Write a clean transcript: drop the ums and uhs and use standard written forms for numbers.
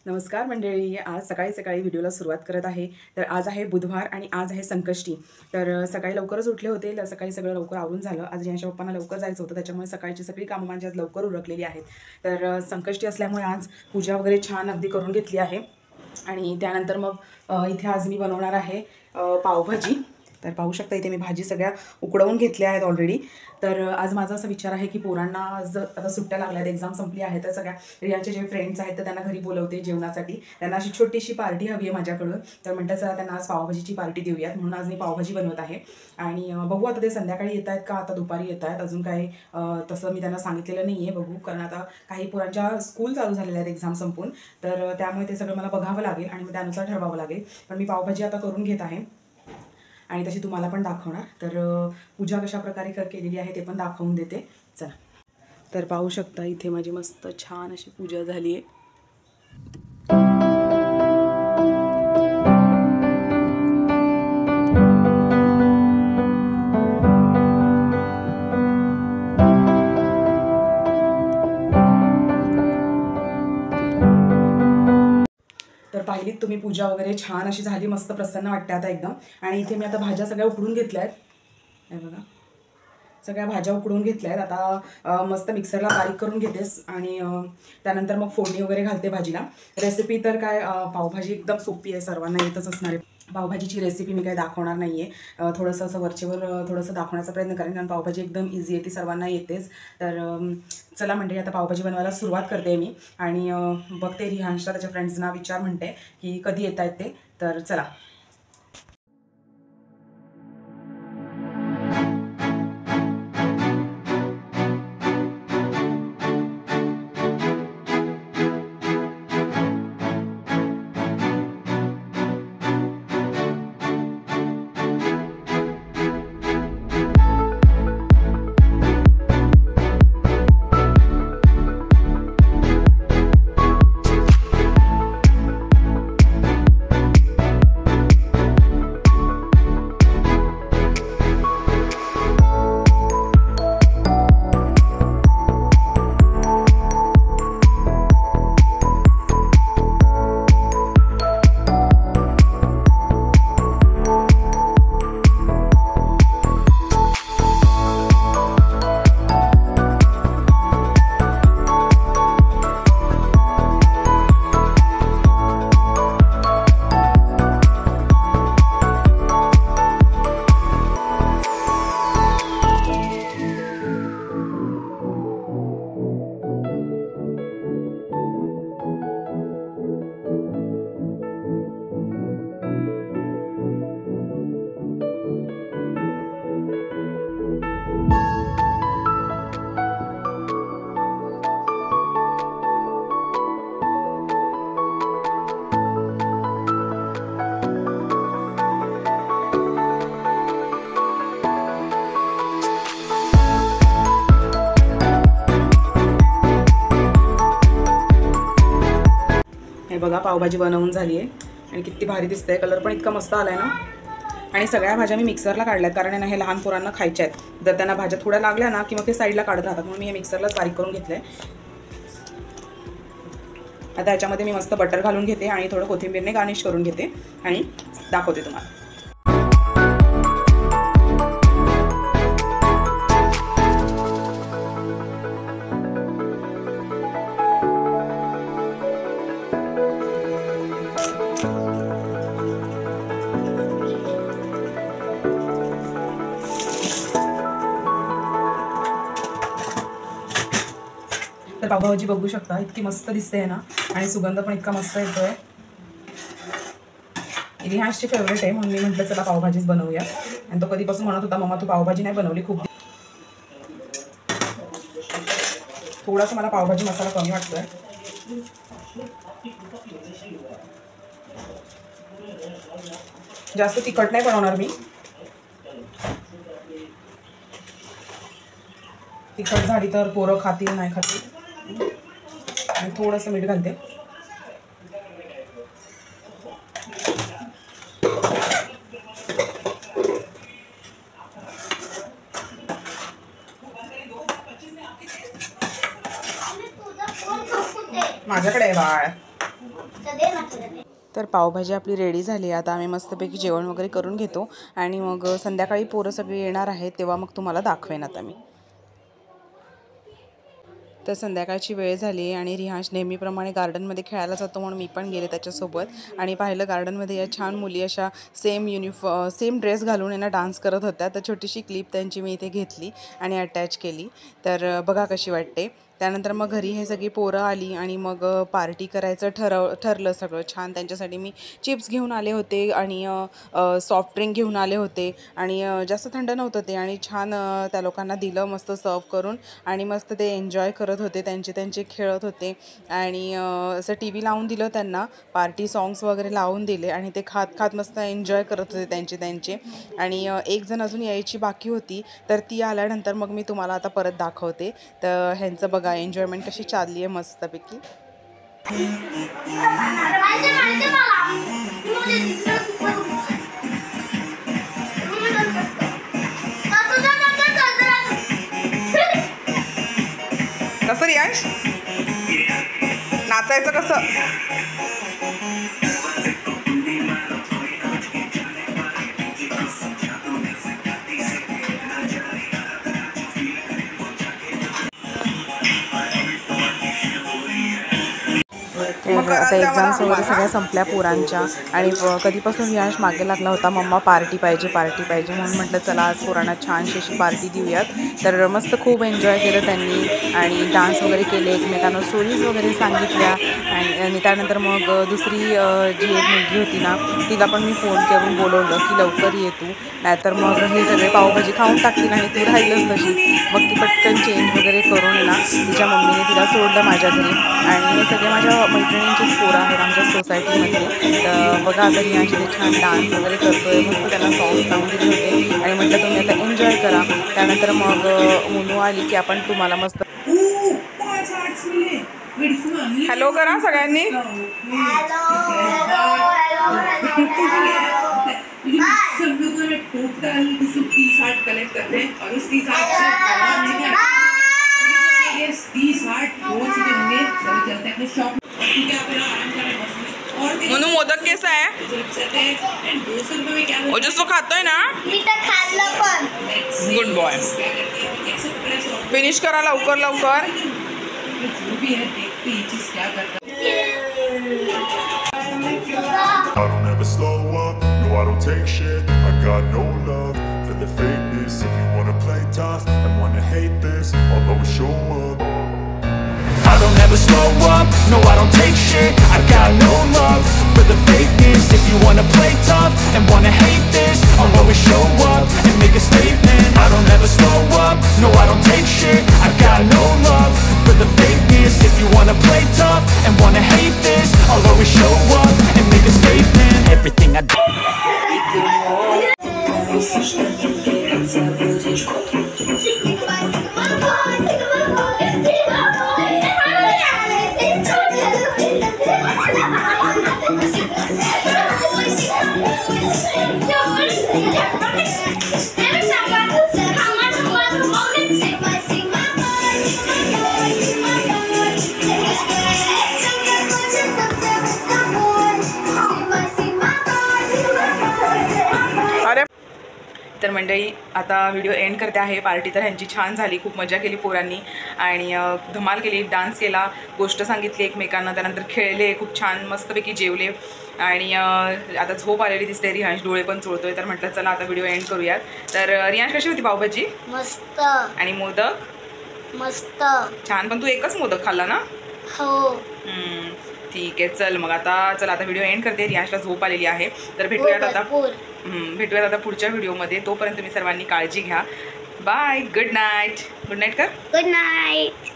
नमस्कार मंडळी. आज सकाळी सकाळी व्हिडिओला सुरुवात करत आहे. तर आज आहे बुधवार आणि आज आहे संकष्टी. तर सकाळी लवकरच उठले होते. सकाळी सगळं लवकर आवरून झालं. आज यांच्या पप्पांना लवकर जायचं होतं, त्याच्यामुळे सकाळची सगळी कामं माझी आज लवकर उरकलेली आहेत. तर संकष्टी असल्यामुळे आज पूजा वगैरे छान अगदी करून घेतली आहे. आणि त्यानंतर मग इथे आज मी बनवणार आहे पावभाजी. तर पाहू शकता इथे मी भाजी सगळ्या उकडवून घेतल्या आहेत ऑलरेडी. तर आज माझा असा विचार आहे की पोरांना आज आता सुट्ट्या लागल्या आहेत, एक्झाम संपली आहे, तर सगळ्या रियाचे जे फ्रेंड्स आहेत तर त्यांना घरी बोलवते जेवणासाठी. त्यांना अशी छोटीशी पार्टी हवी आहे माझ्याकडून. तर म्हटलं चला त्यांना आज पावभाजीची पार्टी देऊयात, म्हणून आज मी पावभाजी बनवत आहे. आणि बघू आता ते संध्याकाळी येत आहेत का आता दुपारी येत आहेत, अजून काही तसं मी त्यांना सांगितलेलं नाही आहे. बघू, कारण आता काही पोरांच्या स्कूल चालू झालेल्या आहेत एक्झाम संपून, तर त्यामुळे ते सगळं मला बघावं लागेल आणि मग त्यानुसार ठरवावं लागेल. पण मी पावभाजी आता करून घेत आहे आणि तशी तुम्हाला पण दाखवणार. तर पूजा कशा प्रकारे केलेली आहे ते पण दाखवून देते. चला, तर पाहू शकता इथे माझी मस्त छान अशी पूजा झाली आहे. तर पाहिलीत तुम्ही पूजा वगैरे छान अशी झाली, मस्त प्रसन्न वाटते आता एकदम. आणि इथे मी आता भाज्या सगळ्या उकडून घेतल्या आहेत. हे बघा, सगळ्या भाज्या उकडून घेतल्या आहेत. आता मस्त मिक्सरला बारीक करून घेतेस आणि त्यानंतर मग फोडणी वगैरे घालते भाजीला. रेसिपी तर काय, पावभाजी एकदम सोपी आहे, सर्वांना येतच असणार आहे. पावभाजीची रेसिपी मी काही दाखवणार नाही आहे. थोडंसं असं वरचेवर थोडंसं दाखवण्याचा प्रयत्न करेन, कारण पावभाजी एकदम इझी आहे, ती सर्वांना येतेच. तर चला म्हणजे आता पावभाजी बनवायला सुरुवात करते मी. आणि बघते रिहांशला त्याच्या फ्रेंड्सना विचार म्हणते की कधी येत आहेत ते. तर चला. हे बघा, पावभाजी बनवून झाली आहे आणि किती भारी दिसतंय. कलर पण इतका मस्त आलाय ना. आणि सगळ्या भाज्या मी मिक्सरला काढल्यात, कारण आहे ना हे लहान पोरांना खायच्या आहेत. जर त्यांना भाज्या थोड्या लागल्या ना की मग ते साईडला काढत राहतात, म्हणून मी हे मिक्सरलाच बारीक करून घेतलंय. आता याच्यामध्ये मी मस्त बटर घालून घेते आणि थोडं कोथिंबीरने गार्निश करून घेते आणि दाखवते तुम्हाला. तर पावभाजी बघू शकता, इतकी मस्त दिसते ना आणि सुगंध पण इतका मस्त येतोय. रिहांशची फेवरेट आहे, म्हणून मी म्हटलं चला पावभाजीच बनवूया. आणि तो कधीपासून म्हणत होता मम्मा तू पावभाजी नाही बनवली खूप. थोडासा मला पावभाजी मसाला कमी वाटतोय. जास्त तिखट नाही बनवणार मी. तिखट झाली तर पोरं खातील नाही खातील. आणि थोडंसं मीठ घालते. माझ्याकडे आहे बाळ. तर पावभाजी आपली रेडी झाली. आता आम्ही मस्तपैकी जेवण वगैरे करून घेतो आणि मग संध्याकाळी पोरं सगळी येणार आहेत तेव्हा मग तुम्हाला दाखवेन आता मी. तर संध्याकाळची वेळ झाली आणि रिहांश नेहमीप्रमाणे गार्डनमध्ये खेळायला जातो म्हणून मी पण गेले त्याच्यासोबत आणि पाहिलं गार्डनमध्ये या छान मुली अशा सेम ड्रेस घालून यांना डान्स करत होत्या. तर छोटीशी क्लिप त्यांची मी इथे घेतली आणि अटॅच केली. तर बघा कशी वाटते. त्यानंतर मग घरी हे सगळी पोरं आली आणि मग पार्टी करायचं ठरलं सगळं छान. त्यांच्यासाठी मी चिप्स घेऊन आले होते आणि सॉफ्ट ड्रिंक घेऊन आले होते आणि जास्त थंड नव्हतं ते आणि छान त्या लोकांना दिलं मस्त सर्व करून आणि मस्त ते एन्जॉय करत होते. त्यांचे खेळत होते आणि असं टी व्ही लावून दिलं त्यांना, पार्टी सॉंग्स वगैरे लावून दिले आणि ते खात मस्त एन्जॉय करत होते त्यांचे. आणि एक जण अजून यायची बाकी होती तर ती आल्यानंतर मग मी तुम्हाला आता परत दाखवते. तर ह्यांचं बघा एन्जॉयमेंट कशी चालली आहे मस्तपैकी. कसं रियांश नाचायचं कसं? आता एक्झाम्स वगैरे सगळ्या संपल्या पोरांच्या आणि कधीपासून रियांश मागे लागला होता मम्मा पार्टी पाहिजे म्हणून म्हटलं चला आज पोरांना छानशी अशी पार्टी देऊयात. तर मस्त खूप एन्जॉय केलं त्यांनी आणि डान्स वगैरे केले, एकमेकांना स्टोरीज वगैरे सांगितल्या आणि त्यानंतर मग दुसरी जी एक मुलगी होती ना तिला पण मी फोन करून बोलवलं की लवकर ये तू, नाहीतर मग हे सगळे पावभाजी खाऊन टाकतील आणि तू राहिलंच तशीच. मग ती पटकन चेंज वगैरे करून ना तिच्या मम्मीने तिला सोडलं माझ्या घरी आणि हे सगळे माझ्या मैत्रिणींचीच पोरं आहेत आमच्या सोसायटीमध्ये. तर बघा आता रियांश ते छान डान्स वगैरे करतोय, मस्त त्यांना सॉंग्स लावून दिले होते आणि म्हटलं तुम्ही आता एन्जॉय करा. त्यानंतर मग मुनू आली की आपण तुम्हाला मस्त हॅलो करा सगळ्यांनी. कलेक्ट करते हैं और उस 30 चलते हैं अपने शॉप मुनू मोदक कैसा है? ओजस्व खातोय ना? Good boy. फिनिश करा लवकर. जो भी है देखते ये चीज क्या करता I don't ever slow up, no I don't take shit. I got no love for the fakeness. If you wanna play tough and wanna hate this, I'll always show up. I don't ever slow up, no I don't take shit. I got no love for the fakeness. If you wanna play tough and wanna hate this, I'll always show up and make a statement. I don't ever slow up, no I don't take shit. I got no love for the fakeness. If you wanna play tough and wanna hate this, I'll always show up and make a statement. Everything I do. तर मंडळी आता video end करते आहे. Party तर ह्यांची छान झाली, खूप मजा केली पोरांनी आणि धमाल केली, डान्स केला, गोष्ट सांगितली एकमेकांना, त्यानंतर खेळले, खूप छान मस्तपैकी जेवले आणि आता झोप आलेली दिसते. रियांश डोळे पण चोळतोय तर म्हटलं चला आता व्हिडिओ एंड करूयात. तर रियांश कशी होती पावभाजी? मस्त. आणि मोदक मस्त छान. पण तू एकच मोदक खाल्ला ना? हो. ठीक आहे चल मग आता व्हिडिओ एंड करते. रियांशला झोप आलेली आहे तर भेटूयात आता पुढच्या व्हिडिओमध्ये. तोपर्यंत तुम्ही सर्वांनी काळजी घ्या. Bye. Good night. Good night कर. Good night.